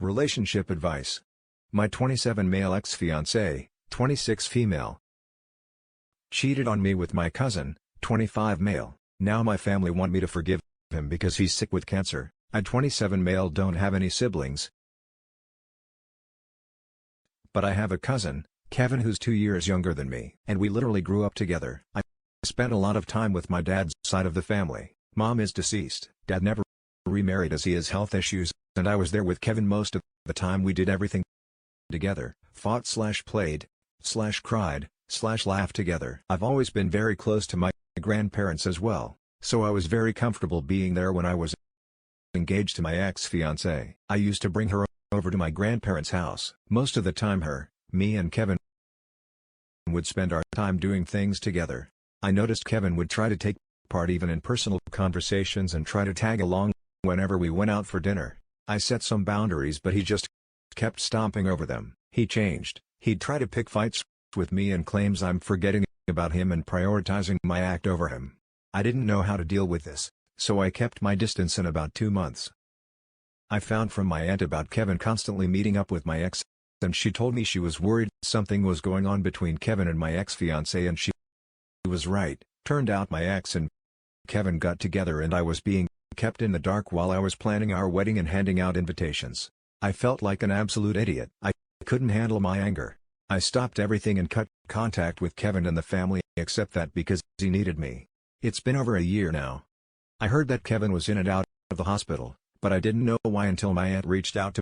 Relationship advice. My 27 male ex-fiancé, 26 female. Cheated on me with my cousin, 25 male. Now my family want me to forgive him because he's sick with cancer. I 27 male don't have any siblings. But I have a cousin, Kevin, who's 2 years younger than me. And we literally grew up together. I spent a lot of time with my dad's side of the family. Mom is deceased. Dad never remarried as he has health issues, and I was there with Kevin most of the time. We did everything together, fought/played/cried/laughed together. I've always been very close to my grandparents as well, so I was very comfortable being there when I was engaged to my ex-fiancée. I used to bring her over to my grandparents' house. Most of the time me and Kevin would spend our time doing things together. I noticed Kevin would try to take part even in personal conversations and try to tag along whenever we went out for dinner. I set some boundaries, but he just kept stomping over them. He changed. He'd try to pick fights with me and claims I'm forgetting about him and prioritizing my act over him. I didn't know how to deal with this, so I kept my distance in about 2 months. I found from my aunt about Kevin constantly meeting up with my ex, and she told me she was worried something was going on between Kevin and my ex-fiancé, and she was right. Turned out my ex and Kevin got together and I was being kept in the dark while I was planning our wedding and handing out invitations. I felt like an absolute idiot. I couldn't handle my anger. I stopped everything and cut contact with Kevin and the family, except that because he needed me. It's been over a year now. I heard that Kevin was in and out of the hospital, but I didn't know why until my aunt reached out to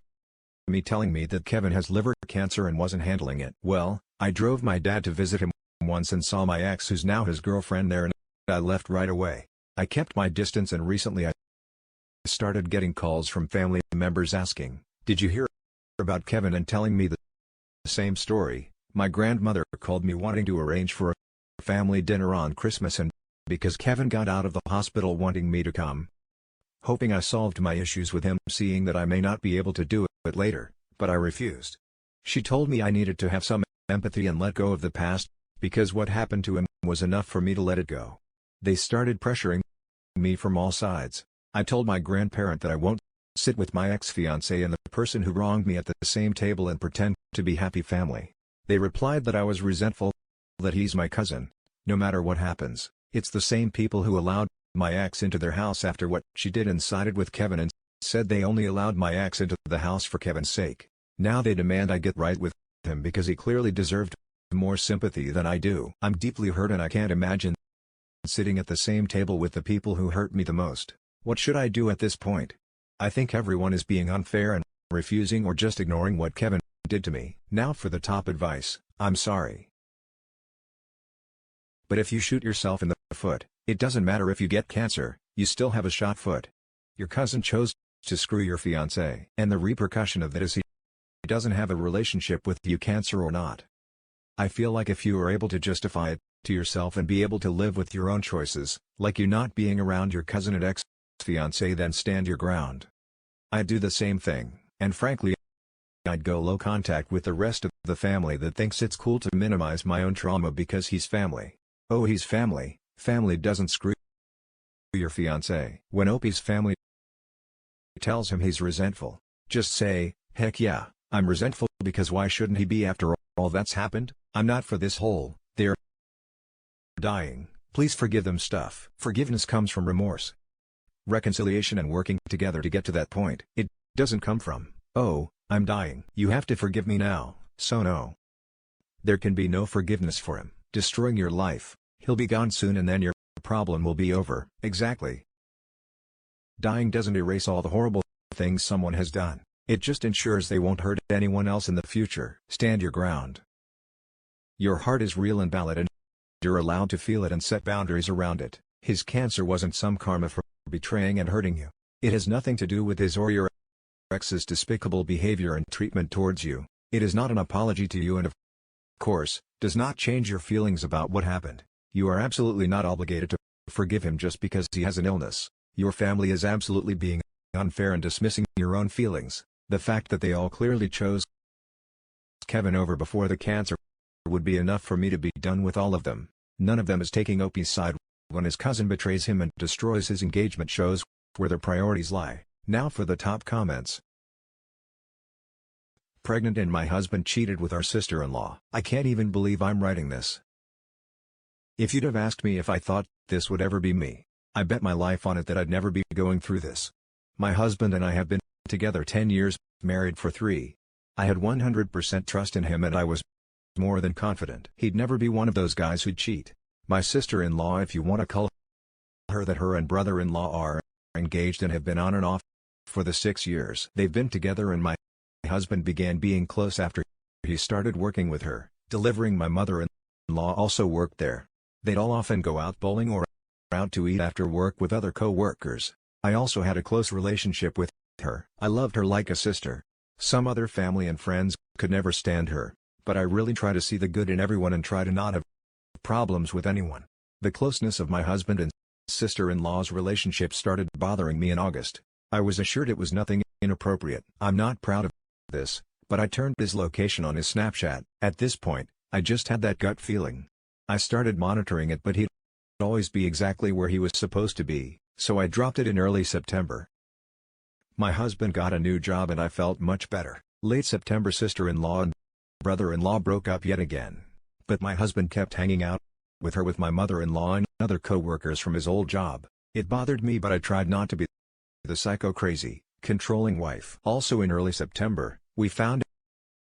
me telling me that Kevin has liver cancer and wasn't handling it well. I drove my dad to visit him once and saw my ex, who's now his girlfriend, there, and I left right away. I kept my distance, and recently I started getting calls from family members asking, "Did you hear about Kevin?" and telling me the same story. My grandmother called me wanting to arrange for a family dinner on Christmas, and because Kevin got out of the hospital, wanting me to come, hoping I solved my issues with him, seeing that I may not be able to do it later, but I refused. She told me I needed to have some empathy and let go of the past, because what happened to him was enough for me to let it go. They started pressuring me from all sides. I told my grandparent that I won't sit with my ex-fiancé and the person who wronged me at the same table and pretend to be happy family. They replied that I was resentful, that he's my cousin. No matter what happens, it's the same people who allowed my ex into their house after what she did and sided with Kevin and said they only allowed my ex into the house for Kevin's sake. Now they demand I get right with him because he clearly deserved more sympathy than I do. I'm deeply hurt and I can't imagine sitting at the same table with the people who hurt me the most. What should I do at this point? I think everyone is being unfair and refusing or just ignoring what Kevin did to me. Now for the top advice. I'm sorry, but if you shoot yourself in the foot, it doesn't matter if you get cancer, you still have a shot foot. Your cousin chose to screw your fiancé, and the repercussion of that is he doesn't have a relationship with you, cancer or not. I feel like if you are able to justify it to yourself and be able to live with your own choices, like you not being around your cousin and ex-fiancé, then stand your ground. I'd do the same thing, and frankly, I'd go low contact with the rest of the family that thinks it's cool to minimize my own trauma because he's family. Oh, he's family. Family doesn't screw your fiancé. When Opie's family tells him he's resentful, just say, "Heck yeah, I'm resentful because why shouldn't he be after all that's happened? I'm not for this whole, they're dying, please forgive them" stuff. Forgiveness comes from remorse, reconciliation, and working together to get to that point. It doesn't come from, "Oh, I'm dying, you have to forgive me now." So no. There can be no forgiveness for him destroying your life. He'll be gone soon and then your problem will be over. Exactly. Dying doesn't erase all the horrible things someone has done. It just ensures they won't hurt anyone else in the future. Stand your ground. Your heart is real and valid, and you're allowed to feel it and set boundaries around it. His cancer wasn't some karma for betraying and hurting you. It has nothing to do with his or your ex's despicable behavior and treatment towards you. It is not an apology to you and, of course, does not change your feelings about what happened. You are absolutely not obligated to forgive him just because he has an illness. Your family is absolutely being unfair and dismissing your own feelings. The fact that they all clearly chose Kevin over before the cancer would be enough for me to be done with all of them. None of them is taking Opie's side when his cousin betrays him and destroys his engagement. Shows where their priorities lie. Now for the top comments. pregnant and my husband cheated with our sister-in-law. I can't even believe I'm writing this. If you'd have asked me if I thought this would ever be me, I bet my life on it that I'd never be going through this. My husband and I have been together 10 years, married for 3. I had 100% trust in him and I was more than confident he'd never be one of those guys who'd cheat. My sister-in-law, if you want to call her that, her and brother-in-law are engaged and have been on and off for the 6 years they've been together, and my husband began being close after he started working with her, delivering. My mother-in-law also worked there. They'd all often go out bowling or out to eat after work with other co-workers. I also had a close relationship with her. I loved her like a sister. Some other family and friends could never stand her, but I really try to see the good in everyone and try to not have problems with anyone. The closeness of my husband and sister-in-law's relationship started bothering me in August. I was assured it was nothing inappropriate. I'm not proud of this, but I turned his location on his Snapchat. At this point, I just had that gut feeling. I started monitoring it, but he'd always be exactly where he was supposed to be, so I dropped it in early September. My husband got a new job and I felt much better. Late September, sister-in-law and brother-in-law broke up yet again, but my husband kept hanging out with her with my mother-in-law and other co-workers from his old job. It bothered me, but I tried not to be the psycho-crazy, controlling wife. Also in early September, we found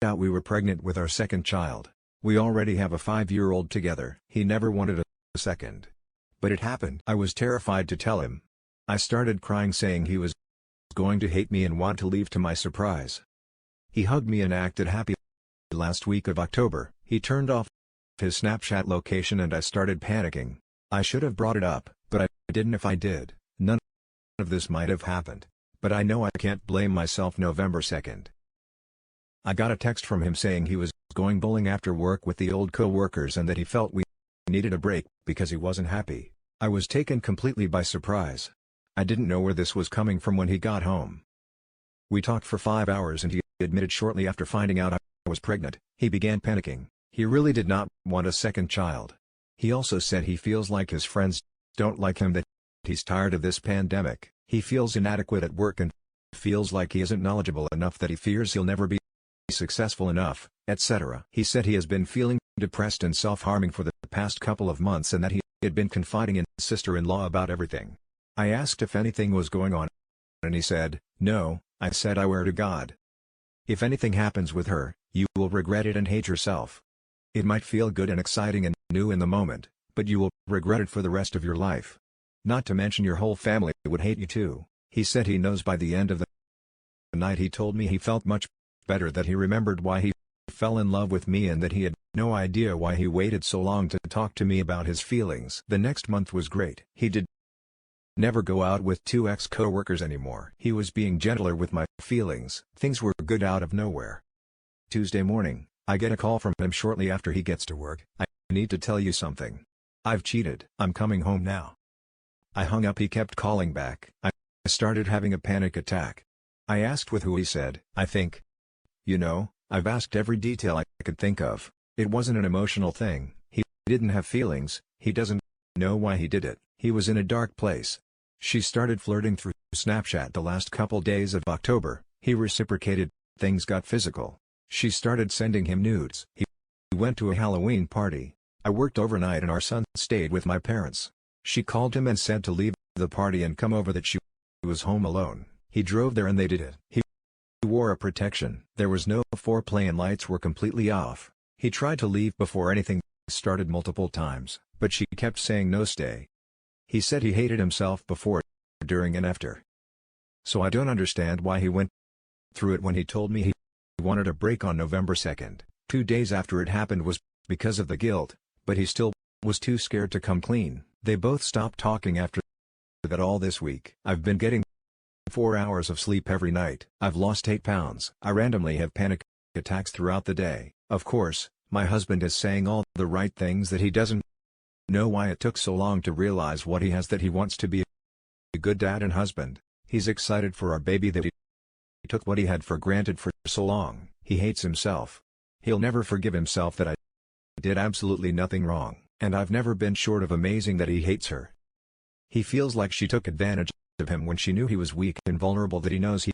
out we were pregnant with our second child. We already have a 5-year-old together. He never wanted a second, but it happened. I was terrified to tell him. I started crying, saying he was going to hate me and want to leave. To my surprise, he hugged me and acted happy. Last week of October, he turned off his Snapchat location and I started panicking. I should have brought it up, but I didn't. If I did, none of this might have happened. But I know I can't blame myself. November 2nd. I got a text from him saying he was going bowling after work with the old co-workers and that he felt we needed a break because he wasn't happy. I was taken completely by surprise. I didn't know where this was coming from. When he got home, we talked for 5 hours and he admitted shortly after finding out I was pregnant, he began panicking. He really did not want a second child. He also said he feels like his friends don't like him, that he's tired of this pandemic, he feels inadequate at work and feels like he isn't knowledgeable enough, that he fears he'll never be successful enough, etc. He said he has been feeling depressed and self-harming for the past couple of months and that he had been confiding in his sister-in-law about everything. I asked if anything was going on, and he said, "No." I said, "I swear to God, if anything happens with her, you will regret it and hate yourself. It might feel good and exciting and new in the moment, but you will regret it for the rest of your life. Not to mention your whole family would hate you too." He said he knows by the end of the night he told me he felt much better, that he remembered why he fell in love with me and that he had no idea why he waited so long to talk to me about his feelings. The next month was great. He did never go out with 2 ex-co-workers anymore. He was being gentler with my feelings. Things were good out of nowhere. Tuesday morning, I get a call from him shortly after he gets to work. "I need to tell you something. I've cheated. I'm coming home now." I hung up. He kept calling back. I started having a panic attack. I asked with who. He said, "I think. I've asked every detail I could think of. It wasn't an emotional thing. He didn't have feelings. He doesn't know why he did it. He was in a dark place." She started flirting through Snapchat the last couple days of October. He reciprocated. Things got physical. She started sending him nudes. He went to a Halloween party. I worked overnight and our son stayed with my parents. She called him and said to leave the party and come over, that she was home alone. He drove there and they did it. He wore a protection. There was no foreplay and lights were completely off. He tried to leave before anything started multiple times, but she kept saying no, stay. He said he hated himself before, during and after. So I don't understand why he went through it when he told me he wanted a break on November 2nd. 2 days after it happened was because of the guilt, but he still was too scared to come clean. They both stopped talking after that. All this week, I've been getting 4 hours of sleep every night. I've lost 8 pounds. I randomly have panic attacks throughout the day. Of course, my husband is saying all the right things, that he doesn't know why it took so long to realize what he has, that he wants to be a good dad and husband. He's excited for our baby, that he took what he had for granted for so long. He hates himself. He'll never forgive himself that I did absolutely nothing wrong, and I've never been short of amazing that he hates her. He feels like she took advantage of him when she knew he was weak and vulnerable, that he knows he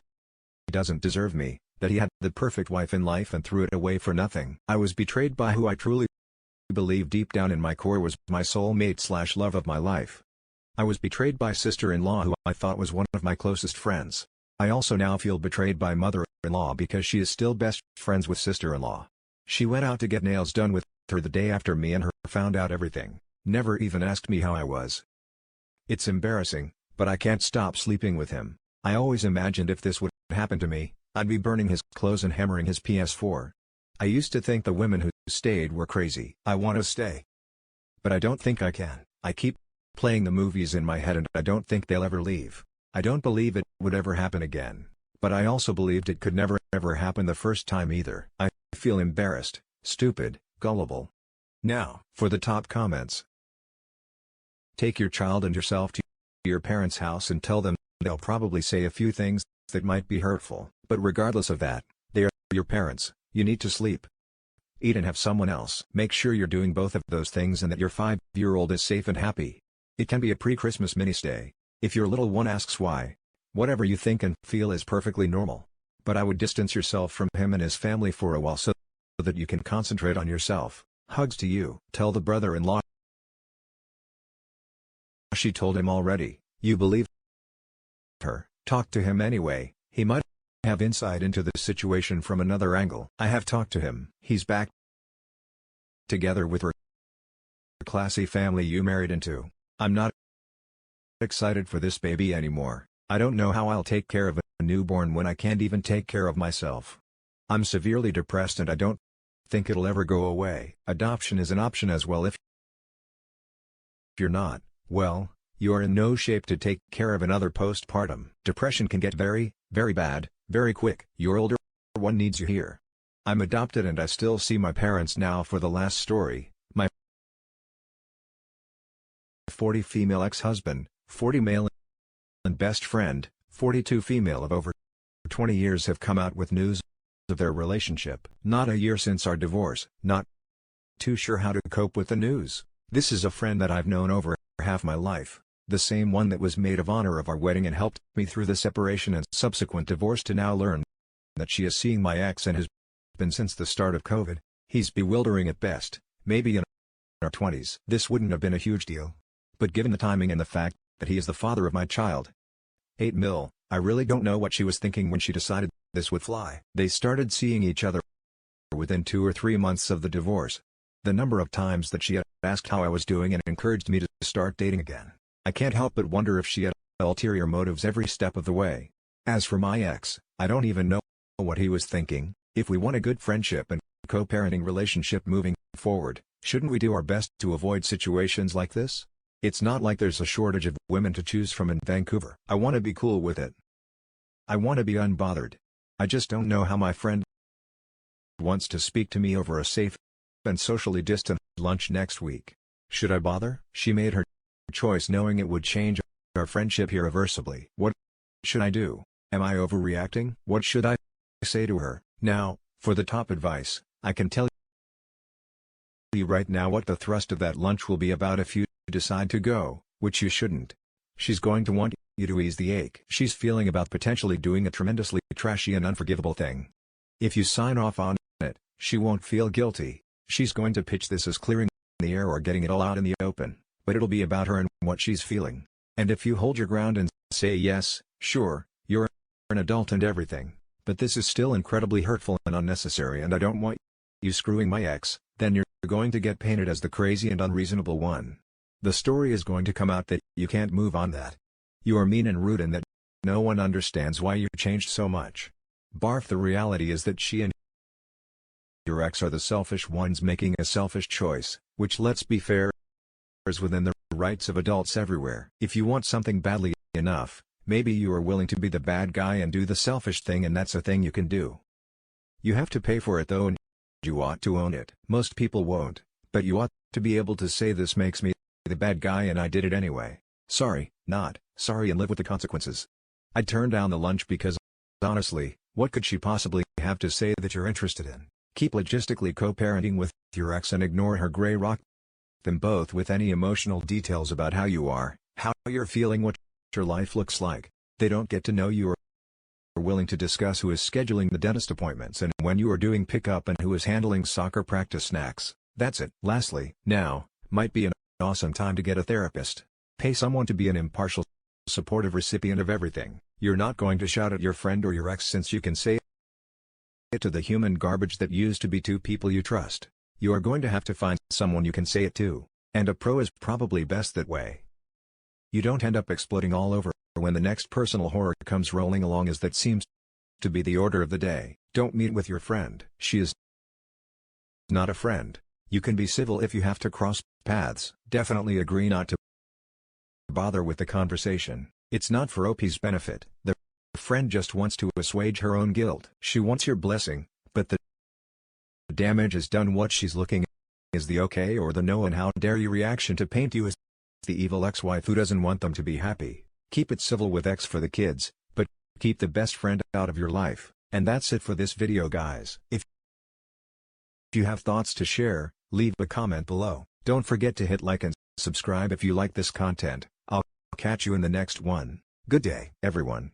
doesn't deserve me, that he had the perfect wife in life and threw it away for nothing. I was betrayed by who I truly believe deep down in my core was my soulmate/love of my life. I was betrayed by sister-in-law who I thought was one of my closest friends. I also now feel betrayed by mother-in-law because she is still best friends with sister-in-law. She went out to get nails done with her the day after me and her found out everything, never even asked me how I was. It's embarrassing, but I can't stop sleeping with him. I always imagined if this would happen to me, I'd be burning his clothes and hammering his PS4. I used to think the women who stayed were crazy. I want to stay, but I don't think I can. I keep playing the movies in my head and I don't think they'll ever leave. I don't believe it would ever happen again, but I also believed it could never ever happen the first time either. I feel embarrassed, stupid, gullible. Now, for the top comments. Take your child and yourself to your parents' house and tell them. They'll probably say a few things that might be hurtful, but regardless of that, they are your parents. You need to sleep, eat and have someone else. Make sure you're doing both of those things and that your 5-year-old is safe and happy. It can be a pre-Christmas mini-stay. If your little one asks why, whatever you think and feel is perfectly normal. But I would distance yourself from him and his family for a while so that you can concentrate on yourself. Hugs to you. Tell the brother-in-law. She told him already. You believe her. Talk to him anyway. He might have insight into the situation from another angle. I have talked to him. He's back together with her classy family you married into. I'm not excited for this baby anymore. I don't know how I'll take care of a newborn when I can't even take care of myself. I'm severely depressed and I don't think it'll ever go away. Adoption is an option as well if you're not, well, you're in no shape to take care of another postpartum. Depression can get very, very bad, very quick. Your older one needs you here. I'm adopted and I still see my parents now. For the last story, my 40 female ex-husband, 40 male and best friend, 42 female of over 20 years have come out with news of their relationship. Not a year since our divorce, not too sure how to cope with the news. This is a friend that I've known over half my life, the same one that was maid of honor of our wedding and helped me through the separation and subsequent divorce, to now learn that she is seeing my ex and has been since the start of COVID. He's bewildering at best, maybe in our 20s. This wouldn't have been a huge deal, but given the timing and the fact that he is the father of my child, 8 mil, I really don't know what she was thinking when she decided this would fly. They started seeing each other within 2 or 3 months of the divorce. The number of times that she had asked how I was doing and encouraged me to start dating again. I can't help but wonder if she had ulterior motives every step of the way. As for my ex, I don't even know what he was thinking. If we want a good friendship and co-parenting relationship moving forward, shouldn't we do our best to avoid situations like this? It's not like there's a shortage of women to choose from in Vancouver. I want to be cool with it. I want to be unbothered. I just don't know how my friend wants to speak to me over a safe and socially distant lunch next week. Should I bother? She made her choice knowing it would change our friendship irreversibly. What should I do? Am I overreacting? What should I say to her? Now, for the top advice, I can tell you right now what the thrust of that lunch will be about if you decide to go, which you shouldn't. She's going to want you to ease the ache she's feeling about potentially doing a tremendously trashy and unforgivable thing. If you sign off on it, she won't feel guilty. She's going to pitch this as clearing the air or getting it all out in the open, but it'll be about her and what she's feeling. And if you hold your ground and say yes, sure, you're an adult and everything, but this is still incredibly hurtful and unnecessary and I don't want you screwing my ex, then you're going to get painted as the crazy and unreasonable one. The story is going to come out that you can't move on, that you are mean and rude and that no one understands why you changed so much. Barf. The reality is that she and your ex are the selfish ones making a selfish choice, which, let's be fair, is within the rights of adults everywhere. If you want something badly enough, maybe you are willing to be the bad guy and do the selfish thing, and that's a thing you can do. You have to pay for it though, and you ought to own it. Most people won't, but you ought to be able to say this makes me the bad guy and I did it anyway. Sorry, not sorry, and live with the consequences. I'd turn down the lunch because, honestly, what could she possibly have to say that you're interested in? Keep logistically co-parenting with your ex and ignore her gray rock them both with any emotional details about how you are, how you're feeling, what your life looks like. They don't get to know you or willing to discuss who is scheduling the dentist appointments and when you are doing pickup and who is handling soccer practice snacks. That's it. Lastly, now might be an awesome time to get a therapist. Pay someone to be an impartial, supportive recipient of everything. You're not going to shout at your friend or your ex, since you can say it to the human garbage that used to be two people you trust. You are going to have to find someone you can say it to, and a pro is probably best that way. You don't end up exploding all over when the next personal horror comes rolling along, as that seems to be the order of the day. Don't meet with your friend. She is not a friend. You can be civil if you have to cross paths. Definitely agree not to bother with the conversation. It's not for OP's benefit. The friend just wants to assuage her own guilt. She wants your blessing, but the damage is done. What she's looking is the okay or the no and how dare you reaction to paint you as the evil ex-wife who doesn't want them to be happy. Keep it civil with ex for the kids, but keep the best friend out of your life. And that's it for this video, guys. If you have thoughts to share, leave a comment below. Don't forget to hit like and subscribe if you like this content. I'll catch you in the next one. Good day, everyone.